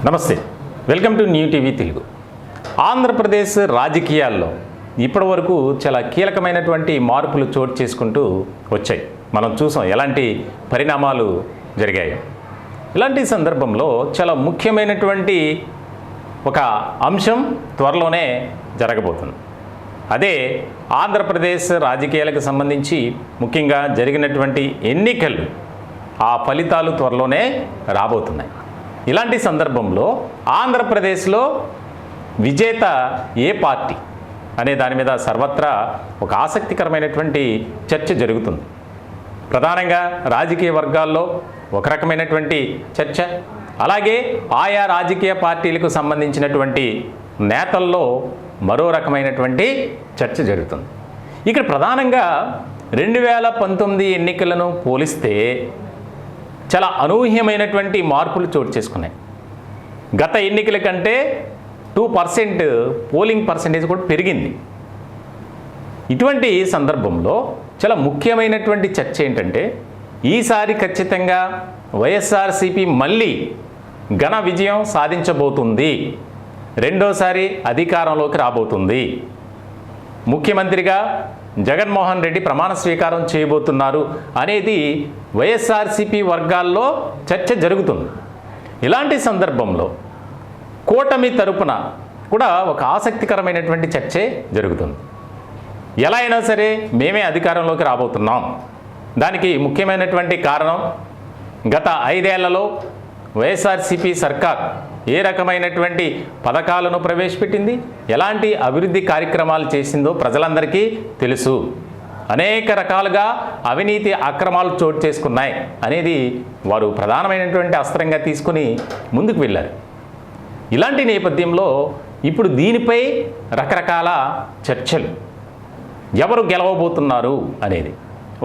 నమస్తే, welcome to new TV Telugu. Andhra Pradesh రాజకీయాల్లో ఇప్పటి వరకు చాలా కీలకమైనటువంటి మార్పులు చోటు చేసుకుంటూ వచ్చాయి. మనం చూసాం ఎలాంటి పరిణామాలు జరిగాయి. ఇలాంటి సందర్భంలో చాలా ముఖ్యమైనటువంటి ఒక అంశం త్వరలోనే జరగబోతుంది. అదే ఆంధ్రప్రదేశ్ రాజకీయాలకు సంబంధించి ముఖ్యంగా జరిగినటువంటి ఎన్నికలు, ఆ ఫలితాలు త్వరలోనే రాబోతున్నాయి. ఇలాంటి సందర్భంలో ఆంధ్రప్రదేశ్లో విజేత ఏ పార్టీ అనే దాని మీద సర్వత్రా ఒక ఆసక్తికరమైనటువంటి చర్చ జరుగుతుంది. ప్రధానంగా రాజకీయ వర్గాల్లో ఒక రకమైనటువంటి చర్చ, అలాగే ఆయా రాజకీయ పార్టీలకు సంబంధించినటువంటి నేతల్లో మరో రకమైనటువంటి చర్చ జరుగుతుంది. ఇక్కడ ప్రధానంగా 2019 ఎన్నికలను పోలిస్తే చాలా అనూహ్యమైనటువంటి మార్పులు చోటు చేసుకున్నాయి. గత ఎన్నికల కంటే 2% పోలింగ్ పర్సెంటేజ్ కూడా పెరిగింది. ఇటువంటి సందర్భంలో చాలా ముఖ్యమైనటువంటి చర్చ ఏంటంటే, ఈసారి ఖచ్చితంగా వైఎస్ఆర్సీపీ మళ్ళీ ఘన విజయం సాధించబోతుంది, రెండోసారి అధికారంలోకి రాబోతుంది, ముఖ్యమంత్రిగా జగన్మోహన్ రెడ్డి ప్రమాణ స్వీకారం చేయబోతున్నారు అనేది వైఎస్ఆర్సీపీ వర్గాల్లో చర్చ జరుగుతుంది. ఇలాంటి సందర్భంలో కూటమి తరపున కూడా ఒక ఆసక్తికరమైనటువంటి చర్చే జరుగుతుంది. ఎలా అయినా సరే మేమే అధికారంలోకి రాబోతున్నాం. దానికి ముఖ్యమైనటువంటి కారణం, గత 5 ఏళ్లలో వైఎస్ఆర్సీపీ సర్కార్ ఏ రకమైనటువంటి పథకాలను ప్రవేశపెట్టింది, ఎలాంటి అభివృద్ధి కార్యక్రమాలు చేసిందో ప్రజలందరికీ తెలుసు. అనేక రకాలుగా అవినీతి అక్రమాలు చోటు చేసుకున్నాయి అనేది వారు ప్రధానమైనటువంటి అస్త్రంగా తీసుకుని ముందుకు వెళ్ళారు. ఇలాంటి నేపథ్యంలో ఇప్పుడు దీనిపై రకరకాల చర్చలు, ఎవరు గెలవబోతున్నారు అనేది.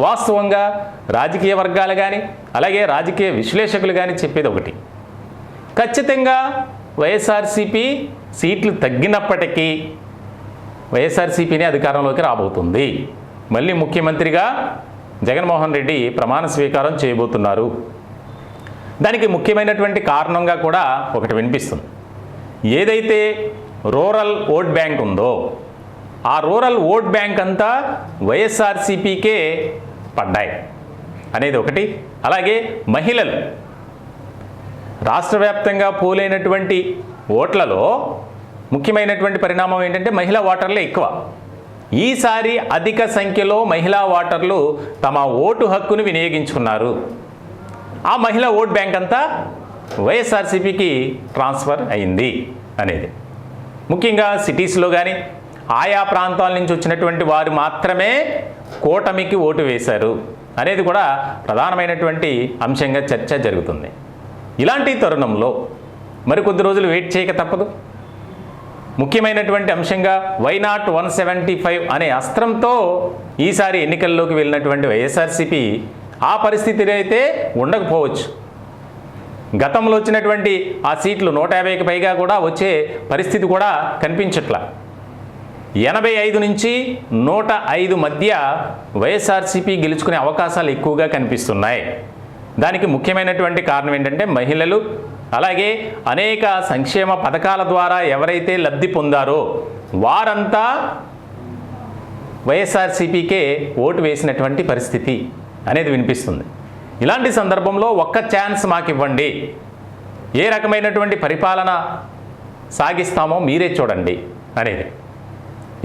వాస్తవంగా రాజకీయ వర్గాలు కానీ అలాగే రాజకీయ విశ్లేషకులు కానీ చెప్పేది ఒకటి, ఖచ్చితంగా వైఎస్ఆర్సీపీ సీట్లు తగ్గినప్పటికీ వైఎస్ఆర్సీపీని అధికారంలోకి రాబోతుంది, మళ్ళీ ముఖ్యమంత్రిగా జగన్మోహన్ రెడ్డి ప్రమాణ స్వీకారం చేయబోతున్నారు. దానికి ముఖ్యమైనటువంటి కారణంగా కూడా ఒకటి వినిపిస్తుంది. ఏదైతే రూరల్ ఓట్ బ్యాంక్ ఉందో ఆ రూరల్ ఓట్ బ్యాంక్ అంతా వైఎస్ఆర్సీపీకే పడ్డాయి అనేది ఒకటి. అలాగే మహిళలు, రాష్ట్ర వ్యాప్తంగా పోలైనటువంటి ఓట్లలో ముఖ్యమైనటువంటి పరిణామం ఏంటంటే మహిళా ఓటర్లే ఎక్కువ. ఈసారి అధిక సంఖ్యలో మహిళా ఓటర్లు తమ ఓటు హక్కును వినియోగించుకున్నారు. ఆ మహిళా ఓట్ బ్యాంక్ అంతా వైఎస్ఆర్సీపీకి ట్రాన్స్ఫర్ అయింది అనేది. ముఖ్యంగా సిటీస్లో కానీ ఆయా ప్రాంతాల నుంచి వచ్చినటువంటి వారు మాత్రమే కూటమికి ఓటు వేశారు అనేది కూడా ప్రధానమైనటువంటి అంశంగా చర్చ జరుగుతుంది. ఇలాంటి తరుణంలో మరికొద్ది రోజులు వెయిట్ చేయక తప్పదు. ముఖ్యమైనటువంటి అంశంగా వైనాట్ 175 అనే అస్త్రంతో ఈసారి ఎన్నికల్లోకి వెళ్ళినటువంటి వైఎస్ఆర్సీపీ ఆ పరిస్థితి అయితే ఉండకపోవచ్చు. గతంలో వచ్చినటువంటి ఆ సీట్లు 150కి పైగా కూడా వచ్చే పరిస్థితి కూడా కనిపించట్లా. 85 నుంచి 105 మధ్య వైఎస్ఆర్సీపీ గెలుచుకునే అవకాశాలు ఎక్కువగా కనిపిస్తున్నాయి. దానికి ముఖ్యమైనటువంటి కారణం ఏంటంటే మహిళలు, అలాగే అనేక సంక్షేమ పథకాల ద్వారా ఎవరైతే లబ్ధి పొందారో వారంతా వైఎస్ఆర్సీపీకే ఓటు వేసినటువంటి పరిస్థితి అనేది వినిపిస్తుంది. ఇలాంటి సందర్భంలో ఒక్క ఛాన్స్ మాకు ఇవ్వండి, ఏ రకమైనటువంటి పరిపాలన సాగిస్తామో మీరే చూడండి అనేది.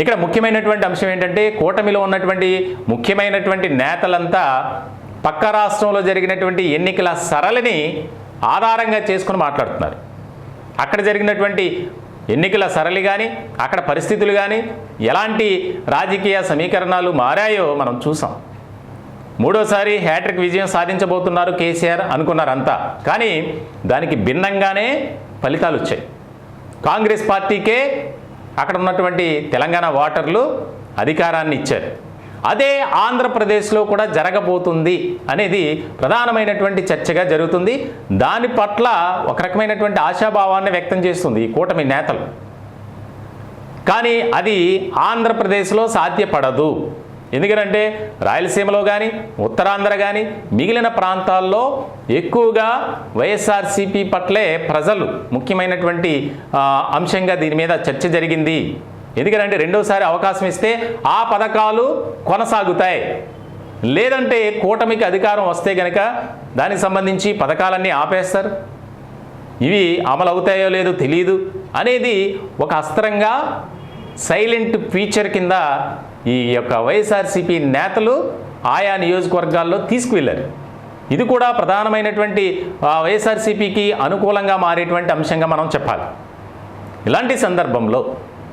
ఇక్కడ ముఖ్యమైనటువంటి అంశం ఏంటంటే, కూటమిలో ఉన్నటువంటి ముఖ్యమైనటువంటి నేతలంతా పక్క రాష్ట్రంలో జరిగినటువంటి ఎన్నికల సరళిని ఆధారంగా చేసుకుని మాట్లాడుతున్నారు. అక్కడ జరిగినటువంటి ఎన్నికల సరళి కానీ అక్కడ పరిస్థితులు కానీ ఎలాంటి రాజకీయ సమీకరణాలు మారాయో మనం చూసాం. మూడోసారి హ్యాట్రిక్ విజయం సాధించబోతున్నారు కేసీఆర్ అనుకున్నారంతా, కానీ దానికి భిన్నంగానే ఫలితాలు వచ్చాయి. కాంగ్రెస్ పార్టీకే అక్కడ ఉన్నటువంటి తెలంగాణ ఓటర్లు అధికారాన్ని ఇచ్చారు. అదే ఆంధ్రప్రదేశ్లో కూడా జరగబోతుంది అనేది ప్రధానమైనటువంటి చర్చగా జరుగుతుంది. దాని పట్ల ఒక రకమైనటువంటి ఆశాభావాన్ని వ్యక్తం చేస్తుంది ఈ కూటమి నేతలు. కానీ అది ఆంధ్రప్రదేశ్లో సాధ్యపడదు. ఎందుకంటే రాయలసీమలో కానీ ఉత్తరాంధ్ర కానీ మిగిలిన ప్రాంతాల్లో ఎక్కువగా వైఎస్ఆర్సీపీ పట్లే ప్రజలు ముఖ్యమైనటువంటి అంశంగా దీని మీద చర్చ జరిగింది. ఎందుకంటే రెండోసారి అవకాశం ఇస్తే ఆ పథకాలు కొనసాగుతాయి, లేదంటే కూటమికి అధికారం వస్తే గనక దానికి సంబంధించి పథకాలన్నీ ఆపేస్తారు, ఇవి అమలు అవుతాయో లేదో తెలియదు అనేది ఒక అస్త్రంగా సైలెంట్ ఫీచర్ కింద ఈ యొక్క వైఎస్ఆర్సీపీ నేతలు ఆయా నియోజకవర్గాల్లో తీసుకువెళ్ళారు. ఇది కూడా ప్రధానమైనటువంటి వైఎస్ఆర్సీపీకి అనుకూలంగా మారేటువంటి అంశంగా మనం చెప్పాలి. ఇలాంటి సందర్భంలో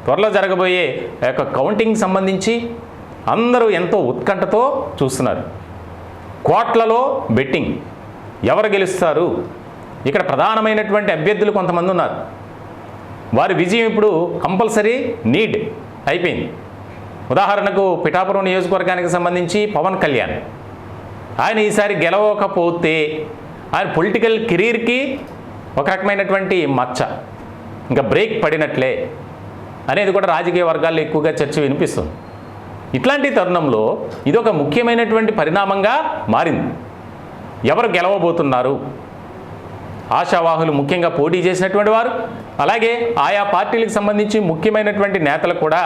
త్వరలో జరగబోయే యొక్క కౌంటింగ్ సంబంధించి అందరూ ఎంతో ఉత్కంఠతో చూస్తున్నారు. కోట్లలో బెట్టింగ్, ఎవరు గెలుస్తారు, ఇక్కడ ప్రధానమైనటువంటి అభ్యర్థులు కొంతమంది ఉన్నారు, వారి విజయం ఇప్పుడు కంపల్సరీ నీడ్ అయిపోయింది. ఉదాహరణకు పిఠాపురం నియోజకవర్గానికి సంబంధించి పవన్ కళ్యాణ్, ఆయన ఈసారి గెలవకపోతే ఆయన పొలిటికల్ కెరీర్కి ఒక రకమైనటువంటి మచ్చ, ఇంకా బ్రేక్ పడినట్లే అనేది కూడా రాజకీయ వర్గాల్లో ఎక్కువగా చర్చ వినిపిస్తుంది. ఇట్లాంటి తరుణంలో ఇదొక ముఖ్యమైనటువంటి పరిణామంగా మారింది. ఎవరు గెలవబోతున్నారు, ఆశావాహులు ముఖ్యంగా పోటీ చేసినటువంటి వారు, అలాగే ఆయా పార్టీలకు సంబంధించి ముఖ్యమైనటువంటి నేతలు కూడా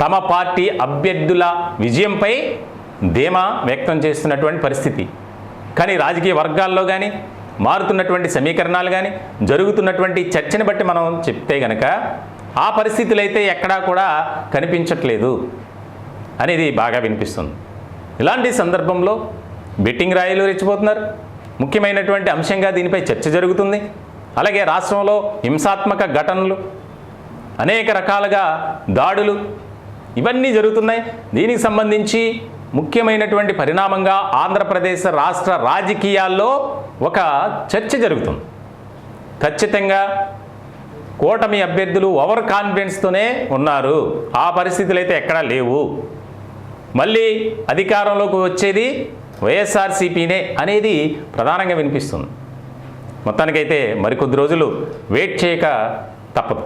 తమ పార్టీ అభ్యర్థుల విజయంపై ధీమా వ్యక్తం చేస్తున్నటువంటి పరిస్థితి. కానీ రాజకీయ వర్గాల్లో కానీ మారుతున్నటువంటి సమీకరణాలు కానీ జరుగుతున్నటువంటి చర్చని బట్టి మనం చెప్తే గనక ఆ పరిస్థితులు అయితే ఎక్కడా కూడా కనిపించట్లేదు అనేది బాగా వినిపిస్తుంది. ఇలాంటి సందర్భంలో బెట్టింగ్ రాయిలు రెచ్చిపోతున్నారు, ముఖ్యమైనటువంటి అంశంగా దీనిపై చర్చ జరుగుతుంది. అలాగే రాష్ట్రంలో హింసాత్మక ఘటనలు, అనేక రకాలుగా దాడులు ఇవన్నీ జరుగుతున్నాయి. దీనికి సంబంధించి ముఖ్యమైనటువంటి పరిణామంగా ఆంధ్రప్రదేశ్ రాష్ట్ర రాజకీయాల్లో ఒక చర్చ జరుగుతుంది. ఖచ్చితంగా కూటమి అభ్యర్థులు ఓవర్ కాన్ఫిడెన్స్తోనే ఉన్నారు, ఆ పరిస్థితులు అయితే ఎక్కడా లేవు, మళ్ళీ అధికారంలోకి వచ్చేది వైఎస్ఆర్సీపీనే అనేది ప్రధానంగా వినిపిస్తుంది. మొత్తానికైతే మరికొద్ది రోజులు వెయిట్ చేయక తప్పదు.